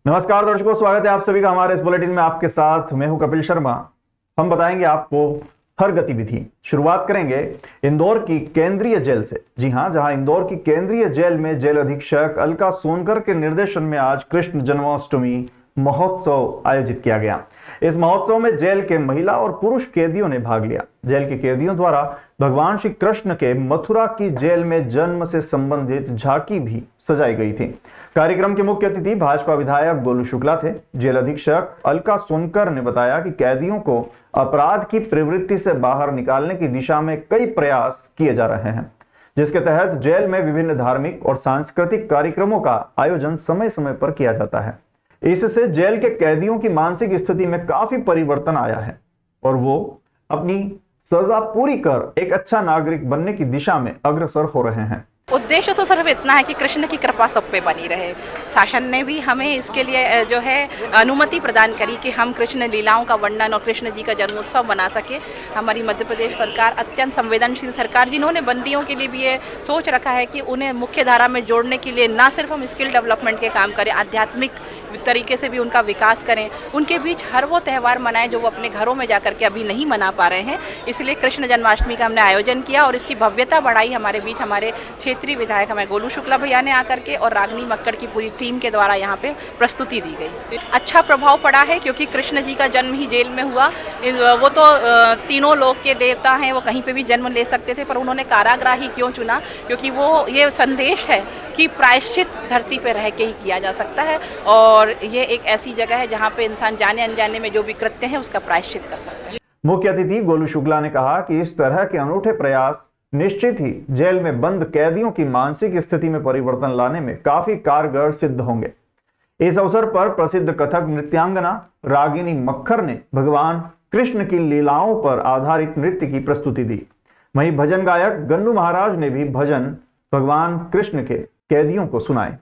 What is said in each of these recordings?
नमस्कार दर्शकों, स्वागत है आप सभी का हमारे इस बुलेटिन में। आपके साथ मैं हूं कपिल शर्मा। हम बताएंगे आपको हर गतिविधि। शुरुआत करेंगे इंदौर की केंद्रीय जेल से। जी हां, जहां इंदौर की केंद्रीय जेल में जेल अधीक्षक अलका सोनकर के निर्देशन में आज कृष्ण जन्माष्टमी महोत्सव आयोजित किया गया। इस महोत्सव में जेल के महिला और पुरुष कैदियों ने भाग लिया। जेल के कैदियों द्वारा भगवान श्री कृष्ण के मथुरा की जेल में जन्म से संबंधित झांकी भी सजाई गई थी। कार्यक्रम के मुख्य अतिथि भाजपा विधायक गोलू शुक्ला थे। जेल अधीक्षक अलका सोनकर ने बताया कि कैदियों को अपराध की प्रवृत्ति से बाहर निकालने की दिशा में कई प्रयास किए जा रहे हैं, जिसके तहत जेल में विभिन्न धार्मिक और सांस्कृतिक कार्यक्रमों का आयोजन समय समय पर किया जाता है। इससे जेल के कैदियों की मानसिक स्थिति में काफी परिवर्तन आया है और वो अपनी सजा पूरी कर एक अच्छा नागरिक बनने की दिशा में अग्रसर हो रहे हैं। उद्देश्य तो सिर्फ इतना है कि कृष्ण की कृपा सब पे बनी रहे। शासन ने भी हमें इसके लिए जो है अनुमति प्रदान करी कि हम कृष्ण लीलाओं का वर्णन और कृष्ण जी का जन्मोत्सव बना सके। हमारी मध्य प्रदेश सरकार अत्यंत संवेदनशील सरकार, जिन्होंने बंदियों के लिए भी ये सोच रखा है कि उन्हें मुख्य धारा में जोड़ने के लिए ना सिर्फ हम स्किल डेवलपमेंट के काम करें, आध्यात्मिक तरीके से भी उनका विकास करें, उनके बीच हर वो त्यौहार मनाएं जो वो अपने घरों में जाकर के अभी नहीं मना पा रहे हैं। इसलिए कृष्ण जन्माष्टमी का हमने आयोजन किया और इसकी भव्यता बढ़ाई। हमारे बीच हमारे क्षेत्रीय विधायक हमें गोलू शुक्ला भैया ने आकर के और रागनी मक्कड़ की पूरी टीम के द्वारा यहाँ पे प्रस्तुति दी गई। अच्छा प्रभाव पड़ा है क्योंकि कृष्ण जी का जन्म ही जेल में हुआ। वो तो तीनों लोक के देवता हैं, वो कहीं पे भी जन्म ले सकते थे, पर उन्होंने कारागृह ही क्यों चुना? क्योंकि वो ये संदेश है कि प्रायश्चित धरती पे रह के ही किया जा सकता है और ये एक ऐसी जगह है जहाँ पे इंसान जाने अनजाने में जो भी कृत्य है उसका प्रायश्चित कर सकता है। मुख्य अतिथि गोलू शुक्ला ने कहा कि इस तरह के अनूठे प्रयास निश्चित ही जेल में बंद कैदियों की मानसिक स्थिति में परिवर्तन लाने में काफी कारगर सिद्ध होंगे। इस अवसर पर प्रसिद्ध कथक नृत्यांगना रागिनी मक्खर ने भगवान कृष्ण की लीलाओं पर आधारित नृत्य की प्रस्तुति दी। वहीं भजन गायक गन्नू महाराज ने भी भजन भगवान कृष्ण के कैदियों को सुनाए।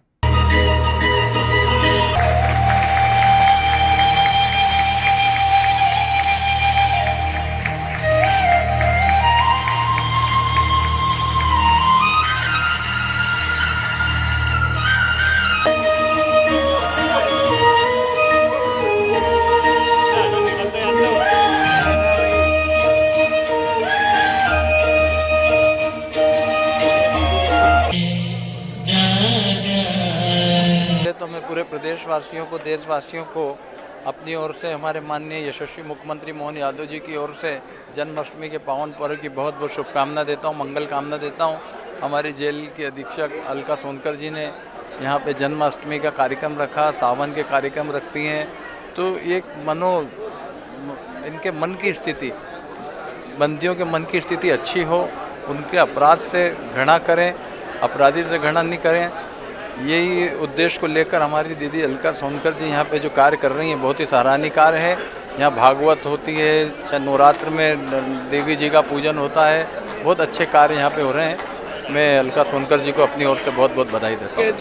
तो मैं पूरे प्रदेशवासियों को, देशवासियों को अपनी ओर से, हमारे माननीय यशस्वी मुख्यमंत्री मोहन यादव जी की ओर से जन्माष्टमी के पावन पर्व की बहुत बहुत शुभकामना देता हूँ, मंगल कामना देता हूँ। हमारी जेल के अधीक्षक अलका सोनकर जी ने यहाँ पे जन्माष्टमी का कार्यक्रम रखा, सावन के कार्यक्रम रखती हैं, तो एक इनके मन की स्थिति, बंदियों के मन की स्थिति अच्छी हो, उनके अपराध से घृणा करें, अपराधी से घृणा नहीं करें। यही उद्देश्य को लेकर हमारी दीदी अलका सोनकर जी यहाँ पे जो कार्य कर रही हैं बहुत ही सराहनीय कार्य है। यहाँ भागवत होती है, चाहे नवरात्र में देवी जी का पूजन होता है, बहुत अच्छे कार्य यहाँ पे हो रहे हैं। मैं अलका सोनकर जी को अपनी ओर से बहुत बहुत बधाई देता हूँ।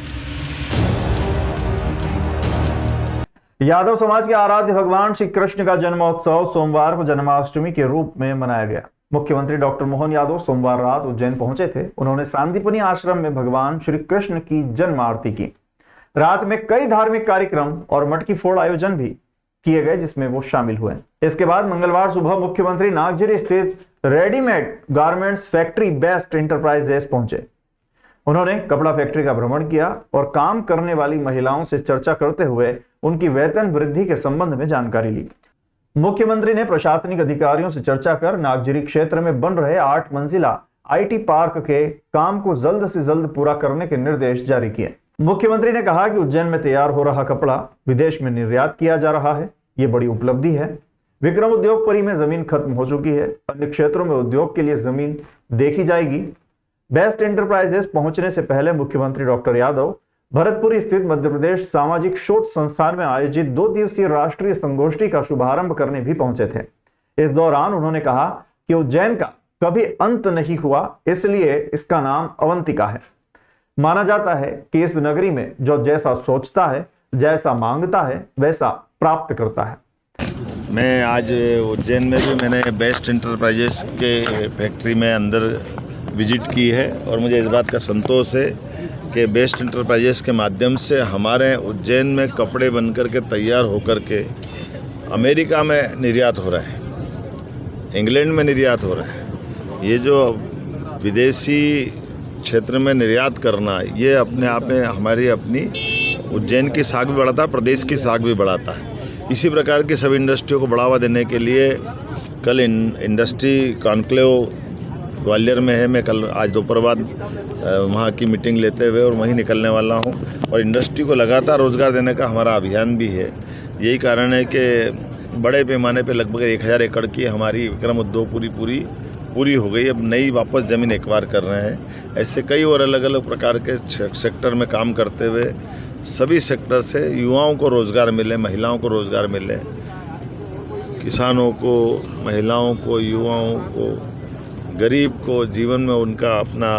यादव समाज के आराध्य भगवान श्री कृष्ण का जन्मोत्सव सोमवार को जन्माष्टमी के रूप में मनाया गया। मुख्यमंत्री डॉक्टर मोहन यादव सोमवार रात उज्जैन पहुंचे थे। उन्होंने सांदीपनि आश्रम में भगवान श्री कृष्ण की जन्म आरती की। रात में कई धार्मिक कार्यक्रम और मटकी फोड़ आयोजन भी किए गए, जिसमें वो शामिल हुए। इसके बाद मंगलवार सुबह मुख्यमंत्री नागझिरी स्थित readymade garments factory best enterprises पहुंचे। उन्होंने कपड़ा फैक्ट्री का भ्रमण किया और काम करने वाली महिलाओं से चर्चा करते हुए उनकी वेतन वृद्धि के संबंध में जानकारी ली। मुख्यमंत्री ने प्रशासनिक अधिकारियों से चर्चा कर नागझिरी क्षेत्र में बन रहे 8 मंजिला आईटी पार्क के काम को जल्द से जल्द पूरा करने के निर्देश जारी किए। मुख्यमंत्री ने कहा कि उज्जैन में तैयार हो रहा कपड़ा विदेश में निर्यात किया जा रहा है, ये बड़ी उपलब्धि है। विक्रम उद्योगपुरी में जमीन खत्म हो चुकी है, अन्य क्षेत्रों में उद्योग के लिए जमीन देखी जाएगी। बेस्ट एंटरप्राइजेस पहुंचने से पहले मुख्यमंत्री डॉक्टर यादव भरतपुर स्थित मध्य प्रदेश सामाजिक शोध संस्थान में आयोजित 2 दिवसीय राष्ट्रीय संगोष्ठी का शुभारंभ करने भी पहुंचे थे। इस दौरान उन्होंने कहा कि उज्जैन का कभी अंत नहीं हुआ, इसलिए इसका नाम अवंतिका है। माना जाता है कि इस नगरी में जो जैसा सोचता है, जैसा मांगता है, वैसा प्राप्त करता है। मैं आज उज्जैन में भी मैंने बेस्ट एंटरप्राइजेस के फैक्ट्री में अंदर विजिट की है और मुझे इस बात का संतोष है के बेस्ट इंटरप्राइजेस के माध्यम से हमारे उज्जैन में कपड़े बनकर के तैयार होकर के अमेरिका में निर्यात हो रहा है, इंग्लैंड में निर्यात हो रहा है। ये जो विदेशी क्षेत्र में निर्यात करना, ये अपने आप में हमारी अपनी उज्जैन की साख भी बढ़ाता है, प्रदेश की साख भी बढ़ाता है। इसी प्रकार की सभी इंडस्ट्रियों को बढ़ावा देने के लिए कल इंडस्ट्री कॉन्क्लेव ग्वालियर में है। मैं कल आज दोपहर बाद वहाँ की मीटिंग लेते हुए और वहीं निकलने वाला हूँ। और इंडस्ट्री को लगातार रोज़गार देने का हमारा अभियान भी है। यही कारण है कि बड़े पैमाने पे लगभग 1000 एकड़ की हमारी विक्रम उद्योग पूरी हो गई। अब नई वापस ज़मीन एक्वायर कर रहे हैं। ऐसे कई और अलग अलग प्रकार के सेक्टर में काम करते हुए सभी सेक्टर से युवाओं को रोज़गार मिले, महिलाओं को रोज़गार मिले, किसानों को, महिलाओं को, युवाओं को, गरीब को जीवन में उनका अपना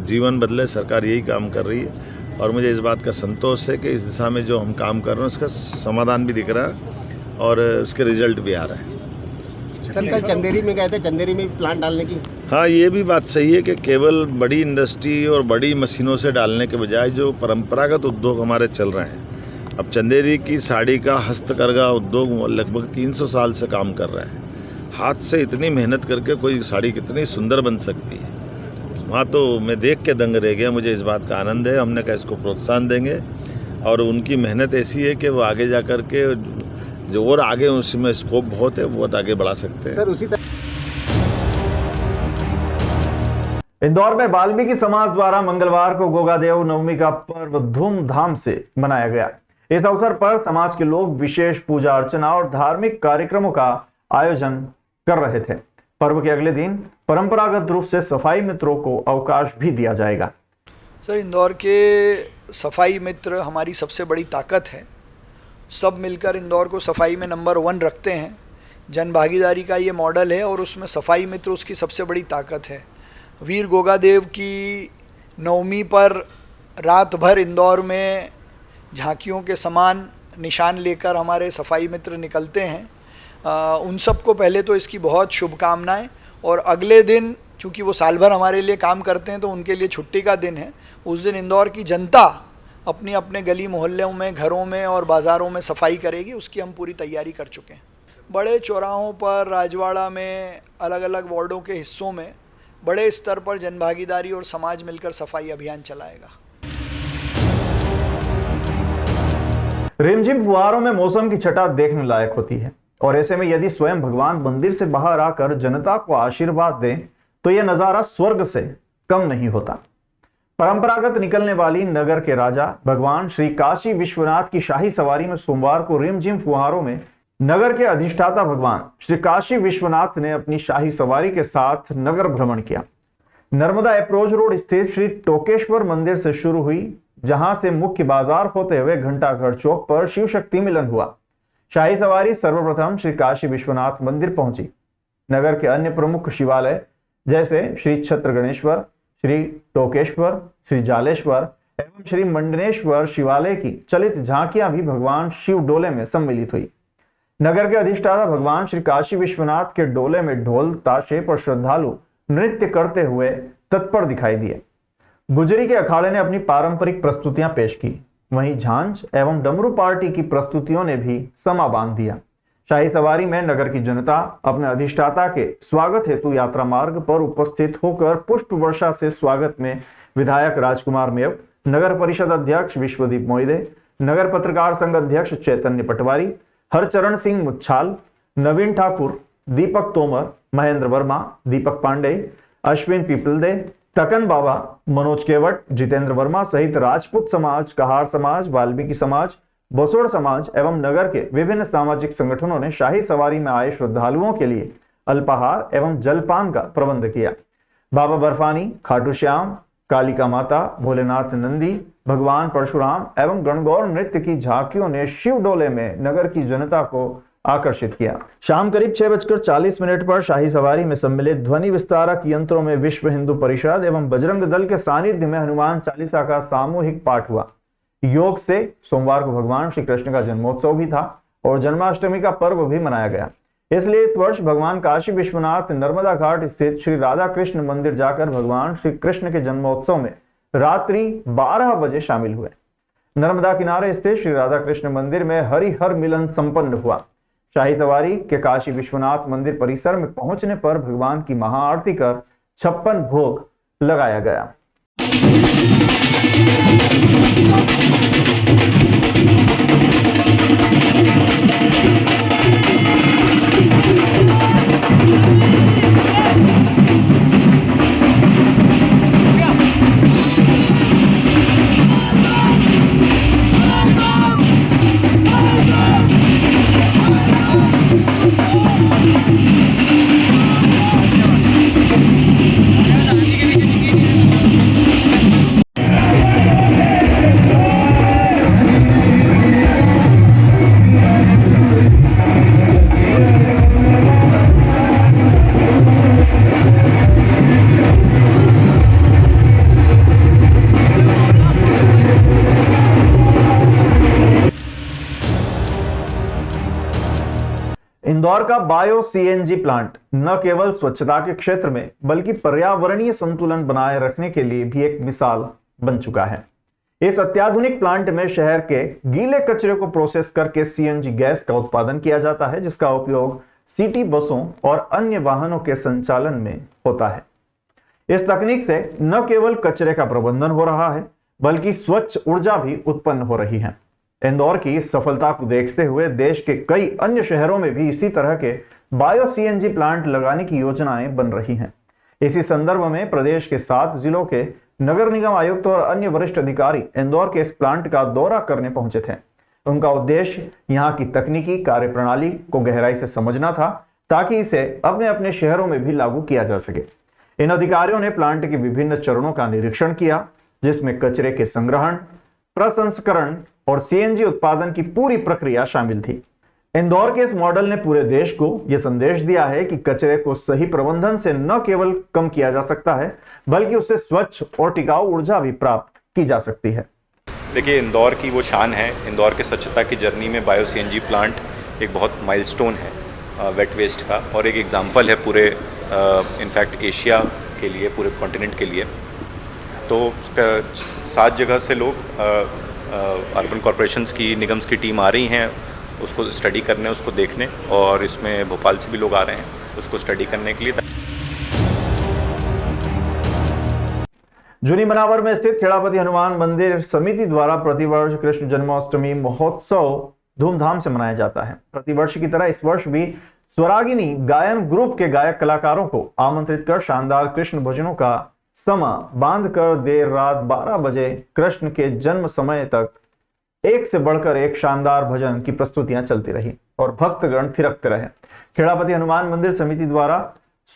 जीवन बदले। सरकार यही काम कर रही है और मुझे इस बात का संतोष है कि इस दिशा में जो हम काम कर रहे हैं उसका समाधान भी दिख रहा है और उसके रिजल्ट भी आ रहे हैं। सर कल चंदेरी में गए थे, चंदेरी में प्लांट डालने की। हाँ, ये भी बात सही है कि केवल बड़ी इंडस्ट्री और बड़ी मशीनों से डालने के बजाय जो परंपरागत उद्योग हमारे चल रहे हैं, अब चंदेरी की साड़ी का हस्तकरघा उद्योग लगभग 300 साल से काम कर रहे हैं। हाथ से इतनी मेहनत करके कोई साड़ी कितनी सुंदर बन सकती है, वहाँ तो मैं देख के दंग रह गया। मुझे इस बात का आनंद है। हमने कहा इसको प्रोत्साहन देंगे और उनकी मेहनत ऐसी है कि वो आगे जा कर के जो और आगे उसमें स्कोप बहुत है, बहुत आगे बढ़ा सकते हैं। सर उसी तरह इंदौर में वाल्मीकि समाज द्वारा मंगलवार को गोगादेव नवमी का पर्व धूमधाम से मनाया गया। इस अवसर पर समाज के लोग विशेष पूजा अर्चना और धार्मिक कार्यक्रमों का आयोजन कर रहे थे। पर्व के अगले दिन परंपरागत रूप से सफाई मित्रों को अवकाश भी दिया जाएगा। सर इंदौर के सफाई मित्र हमारी सबसे बड़ी ताकत है। सब मिलकर इंदौर को सफाई में नंबर 1 रखते हैं। जन भागीदारी का ये मॉडल है और उसमें सफाई मित्र उसकी सबसे बड़ी ताकत है। वीर गोगादेव की नवमी पर रात भर इंदौर में झांकियों के समान निशान लेकर हमारे सफाई मित्र निकलते हैं। उन सबको पहले तो इसकी बहुत शुभकामनाएं। और अगले दिन चूँकि वो साल भर हमारे लिए काम करते हैं तो उनके लिए छुट्टी का दिन है। उस दिन इंदौर की जनता अपनी अपने गली मोहल्लों में, घरों में और बाज़ारों में सफाई करेगी। उसकी हम पूरी तैयारी कर चुके हैं। बड़े चौराहों पर, राजवाड़ा में, अलग अलग वार्डों के हिस्सों में बड़े स्तर पर जनभागीदारी और समाज मिलकर सफाई अभियान चलाएगा। रिमझिम फुहारों में मौसम की छटा देखने लायक होती है और ऐसे में यदि स्वयं भगवान मंदिर से बाहर आकर जनता को आशीर्वाद दें तो यह नजारा स्वर्ग से कम नहीं होता। परंपरागत निकलने वाली नगर के राजा भगवान श्री काशी विश्वनाथ की शाही सवारी में सोमवार को रिमझिम फुहारों में नगर के अधिष्ठाता भगवान श्री काशी विश्वनाथ ने अपनी शाही सवारी के साथ नगर भ्रमण किया। नर्मदा अप्रोच रोड स्थित श्री टोकेश्वर मंदिर से शुरू हुई, जहां से मुख्य बाजार होते हुए घंटाघर चौक पर शिव शक्ति मिलन हुआ। शाही सवारी सर्वप्रथम श्री काशी विश्वनाथ मंदिर पहुंची। नगर के अन्य प्रमुख शिवालय जैसे श्री छत्र गणेश्वर, श्री टोकेश्वर, श्री जालेश्वर एवं श्री मंडनेश्वर शिवालय की चलित झांकियां भी भगवान शिव डोले में सम्मिलित हुई। नगर के अधिष्ठाता भगवान श्री काशी विश्वनाथ के डोले में ढोल, ताशे और श्रद्धालु नृत्य करते हुए तत्पर दिखाई दिए। गुजरी के अखाड़े ने अपनी पारंपरिक प्रस्तुतियां पेश की, वहीं झांझ एवं डमरू पार्टी की प्रस्तुतियों ने भी समा बांध दिया। शाही सवारी में नगर की जनता अपने अधिष्ठाता के स्वागत हेतु यात्रा मार्ग पर उपस्थित होकर पुष्प वर्षा से स्वागत में विधायक राजकुमार मेव, नगर परिषद अध्यक्ष विश्वदीप मोइदे, नगर पत्रकार संघ अध्यक्ष चैतन्य पटवारी, हरचरण सिंह मुच्छाल, नवीन ठाकुर, दीपक तोमर, महेंद्र वर्मा, दीपक पांडे, अश्विन पीपलदे, तकन बाबा, मनोज केवट, जितेंद्र वर्मा सहित राजपूत समाज, कहार समाज, वाल्मीकि समाज, बसोड़ समाज एवं नगर के विभिन्न सामाजिक संगठनों ने शाही सवारी में आए श्रद्धालुओं के लिए अल्पाहार एवं जलपान का प्रबंध किया। बाबा बर्फानी, खाटू श्याम, कालिका माता, भोलेनाथ नंदी, भगवान परशुराम एवं गणगौर नृत्य की झांकियों ने शिव डोले में नगर की जनता को आकर्षित किया। शाम करीब 6:40 पर शाही सवारी में सम्मिलित ध्वनि विस्तारक यंत्रों में विश्व हिंदू परिषद एवं बजरंग दल के सानिध्य में हनुमान चालीसा का सामूहिक पाठ हुआ। योग से सोमवार को भगवान श्री कृष्ण का जन्मोत्सव भी था और जन्माष्टमी का पर्व भी मनाया गया। इसलिए इस वर्ष भगवान काशी विश्वनाथ नर्मदा घाट स्थित श्री राधा कृष्ण मंदिर जाकर भगवान श्री कृष्ण के जन्मोत्सव में रात्रि 12 बजे शामिल हुए। नर्मदा किनारे स्थित श्री राधा कृष्ण मंदिर में हरिहर मिलन संपन्न हुआ। शाही सवारी के काशी विश्वनाथ मंदिर परिसर में पहुंचने पर भगवान की महाआरती कर 56 भोग लगाया गया। इंदौर का बायो सीएनजी प्लांट न केवल स्वच्छता के क्षेत्र में बल्कि पर्यावरणीय संतुलन बनाए रखने के लिए भी एक मिसाल बन चुका है। इस अत्याधुनिक प्लांट में शहर के गीले कचरे को प्रोसेस करके सीएनजी गैस का उत्पादन किया जाता है, जिसका उपयोग सिटी बसों और अन्य वाहनों के संचालन में होता है। इस तकनीक से न केवल कचरे का प्रबंधन हो रहा है बल्कि स्वच्छ ऊर्जा भी उत्पन्न हो रही है। इंदौर की इस सफलता को देखते हुए देश के कई अन्य शहरों में भी इसी तरह के बायो सीएनजी प्लांट लगाने की योजनाएं बन रही हैं। इसी संदर्भ में प्रदेश के 7 जिलों के नगर निगम आयुक्त और अन्य वरिष्ठ अधिकारी इंदौर के इस प्लांट का दौरा करने पहुंचे थे। उनका उद्देश्य यहां की तकनीकी कार्यप्रणाली को गहराई से समझना था ताकि इसे अपने अपने शहरों में भी लागू किया जा सके। इन अधिकारियों ने प्लांट के विभिन्न चरणों का निरीक्षण किया, जिसमें कचरे के संग्रहण, प्रसंस्करण और सीएनजी उत्पादन की पूरी प्रक्रिया शामिल थी। इंदौर के इस मॉडल ने पूरे देश को यह संदेश दिया है कि कचरे को सही प्रबंधन से न केवल कम किया जा सकता है बल्कि उससे स्वच्छ और टिकाऊ ऊर्जा भी प्राप्त की जा सकती है। देखिए, इंदौर की वो शान है। इंदौर के स्वच्छता की जर्नी में बायो सीएनजी प्लांट एक बहुत माइलस्टोन है वेट वेस्ट का, और एक एग्जाम्पल है पूरे इनफैक्ट एशिया के लिए, पूरे कॉन्टिनेंट के लिए। तो 7 जगह से लोग अर्बन कॉरपोरेशंस की, निगम्स की टीम आ रही हैं उसको स्टडी करने, उसको देखने, और इसमें भोपाल से भी लोग आ रहे हैं उसको स्टडी करने के लिए। जूनी मनावर में स्थित खेड़ापति हनुमान मंदिर समिति द्वारा प्रतिवर्ष कृष्ण जन्माष्टमी महोत्सव धूमधाम से मनाया जाता है। प्रतिवर्ष की तरह इस वर्ष भी स्वरागिनी गायन ग्रुप के गायक कलाकारों को आमंत्रित कर शानदार कृष्ण भजनों का समा बांधकर देर रात 12 बजे कृष्ण के जन्म समय तक एक से बढ़कर एक शानदार भजन की प्रस्तुतियां चलती रही और भक्तगण थिरकते रहे। खेड़ापति हनुमान मंदिर समिति द्वारा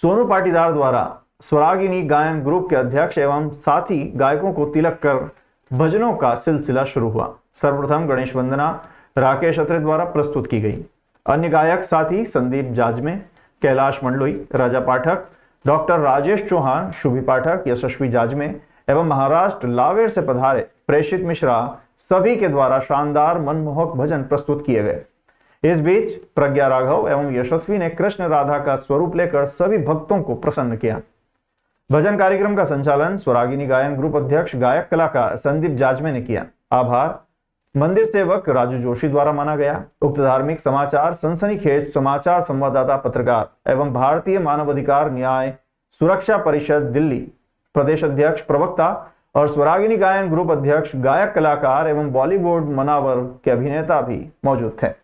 सोनू पाटीदार द्वारा स्वरागिनी गायन ग्रुप के अध्यक्ष एवं साथी गायकों को तिलक कर भजनों का सिलसिला शुरू हुआ। सर्वप्रथम गणेश वंदना राकेश अत्रे द्वारा प्रस्तुत की गई। अन्य गायक साथी संदीप जाजमे, कैलाश मंडलोई, राजा पाठक, डॉक्टर राजेश चौहान, शुभी पाठक, यशस्वी जाजमे एवं महाराष्ट्र लावेर से पधारे प्रेषित मिश्रा सभी के द्वारा शानदार मनमोहक भजन प्रस्तुत किए गए। इस बीच प्रज्ञा राघव एवं यशस्वी ने कृष्ण राधा का स्वरूप लेकर सभी भक्तों को प्रसन्न किया। भजन कार्यक्रम का संचालन स्वरागिनी गायन ग्रुप अध्यक्ष गायक कलाकार संदीप जाजमे ने किया। आभार मंदिर सेवक राजू जोशी द्वारा माना गया। उक्त धार्मिक समाचार सनसनीखेज समाचार संवाददाता पत्रकार एवं भारतीय मानवाधिकार न्याय सुरक्षा परिषद दिल्ली प्रदेश अध्यक्ष प्रवक्ता और स्वरागिनी गायन ग्रुप अध्यक्ष गायक कलाकार एवं बॉलीवुड मनावर के अभिनेता भी मौजूद थे।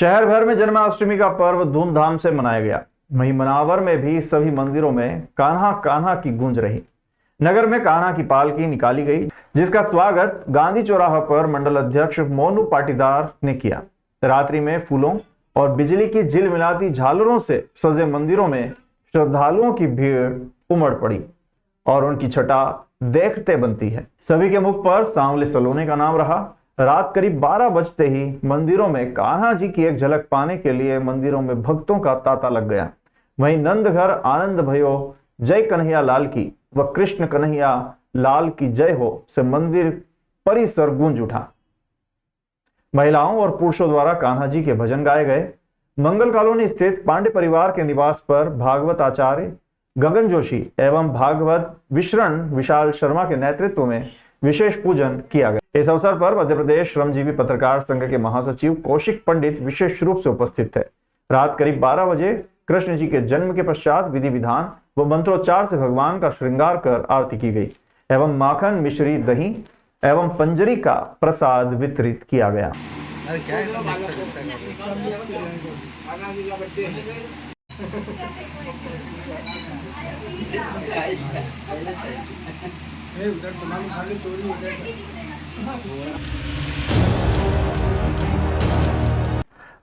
शहर भर में जन्माष्टमी का पर्व धूमधाम से मनाया गया। वहीं मनावर में भी सभी मंदिरों में कान्हा कान्हा की गूंज रही। नगर में कान्हा की पालकी निकाली गई, जिसका स्वागत गांधी चौराहा पर मंडल अध्यक्ष मोनू पाटीदार ने किया। रात्रि में फूलों और बिजली की झिलमिलाती झालरों से सजे मंदिरों में श्रद्धालुओं की भीड़ उमड़ पड़ी और उनकी छटा देखते बनती है। सभी के मुख पर सांवले सलोने का नाम रहा। रात करीब 12 बजते ही मंदिरों में कान्हा जी की एक झलक पाने के लिए मंदिरों में भक्तों का तांता लग गया। वहीं नंदघर आनंद भयो जय कन्हैया लाल की व कृष्ण कन्हैया लाल की जय हो से मंदिर परिसर गूंज उठा। महिलाओं और पुरुषों द्वारा कान्हा जी के भजन गाए गए। मंगल कॉलोनी स्थित पांडे परिवार के निवास पर भागवत आचार्य गगन जोशी एवं भागवत विशरण विशाल शर्मा के नेतृत्व में विशेष पूजन किया गया। इस अवसर पर मध्य प्रदेश श्रमजीवी पत्रकार संघ के महासचिव कौशिक पंडित विशेष रूप से उपस्थित थे। रात करीब 12 बजे कृष्ण जी के जन्म के पश्चात विधि विधान व मंत्रोच्चार से भगवान का श्रृंगार कर आरती की गई एवं माखन मिश्री दही एवं पंजरी का प्रसाद वितरित किया गया।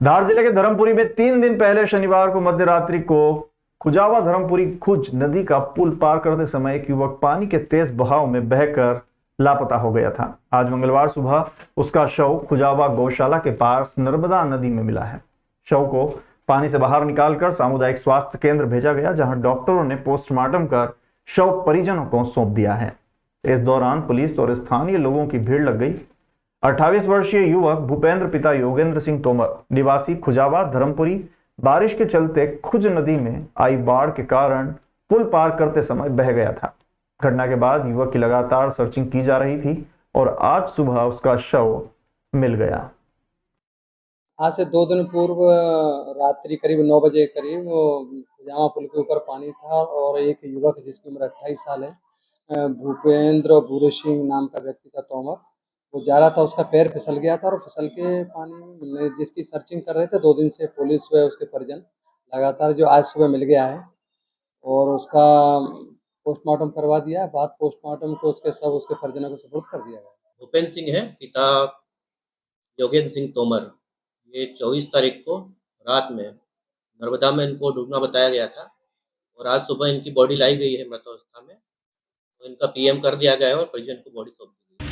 धार जिले के धर्मपुरी में 3 दिन पहले शनिवार को मध्य रात्रि को खुजावा धर्मपुरी खुज नदी का पुल पार करते समय एक युवक पानी के तेज बहाव में बहकर लापता हो गया था। आज मंगलवार सुबह उसका शव खुजावा गौशाला के पास नर्मदा नदी में मिला है। शव को पानी से बाहर निकालकर सामुदायिक स्वास्थ्य केंद्र भेजा गया, जहां डॉक्टरों ने पोस्टमार्टम कर शव परिजनों को सौंप दिया है। इस दौरान पुलिस और स्थानीय लोगों की भीड़ लग गई। 28 वर्षीय युवक भूपेंद्र पिता योगेंद्र सिंह तोमर निवासी खुजावा धर्मपुरी बारिश के चलते खुज नदी में आई बाढ़ के कारण पुल पार करते समय बह गया था। घटना के बाद युवक की लगातार सर्चिंग की जा रही थी और आज सुबह उसका शव मिल गया। आज से 2 दिन पूर्व रात्रि करीब 9 बजे करीब वो खुजावा पुल के ऊपर पानी था और एक युवक जिसकी उम्र 28 साल है, भूपेंद्र भूरे सिंह नाम का व्यक्ति था तोमर, वो जा रहा था, उसका पैर फिसल गया था और फिसल के पानी में जिसकी सर्चिंग कर रहे थे 2 दिन से पुलिस व उसके परिजन लगातार, जो आज सुबह मिल गया है और उसका पोस्टमार्टम करवा दिया है। बाद पोस्टमार्टम को उसके सब उसके परिजनों को सुपुर्द कर दिया गया। भूपेंद्र सिंह है, पिता योगेंद्र सिंह तोमर। ये 24 तारीख को रात में नर्मदा में इनको डूबना बताया गया था और आज सुबह इनकी बॉडी लाई गई है मृत अवस्था में, तो इनका पीएम कर दिया गया है और परिजन को बॉडी सौंप दी गई।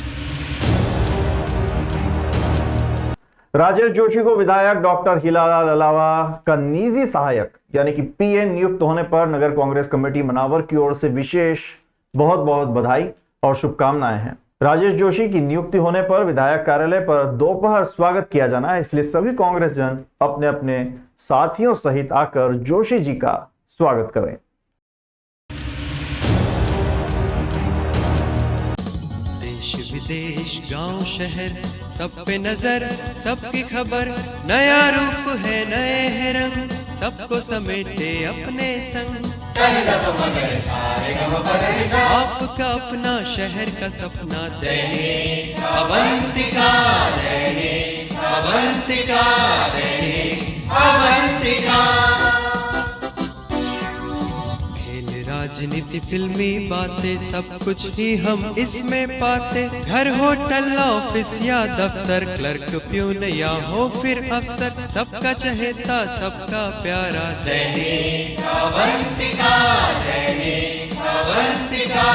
राजेश जोशी को विधायक डॉक्टर हीरालाल अलावा का निजी सहायक यानी कि पीए नियुक्त होने पर नगर कांग्रेस कमेटी मनावर की ओर से विशेष बहुत बहुत बधाई और शुभकामनाएं हैं। राजेश जोशी की नियुक्ति होने पर विधायक कार्यालय पर दोपहर स्वागत किया जाना है, इसलिए सभी कांग्रेस जन अपने अपने साथियों सहित आकर जोशी जी का स्वागत करें। देश विदेश गांव शहर सब पे नजर, सबकी खबर, नया रूप है नए है रंग, सबको समेटे अपने संग। आपका अपना शहर का सपना दैनिक अवंतिका, दैनिक अवंतिका, दैनिक अवंतिका। राजनीति फिल्मी बातें सब कुछ ही हम इसमें पाते, घर होटल ऑफिस या दफ्तर, क्लर्क प्यून या हो फिर अफसर, सबका चहेता सबका प्यारा दैनिक अवंतिका, दैनिक अवंतिका।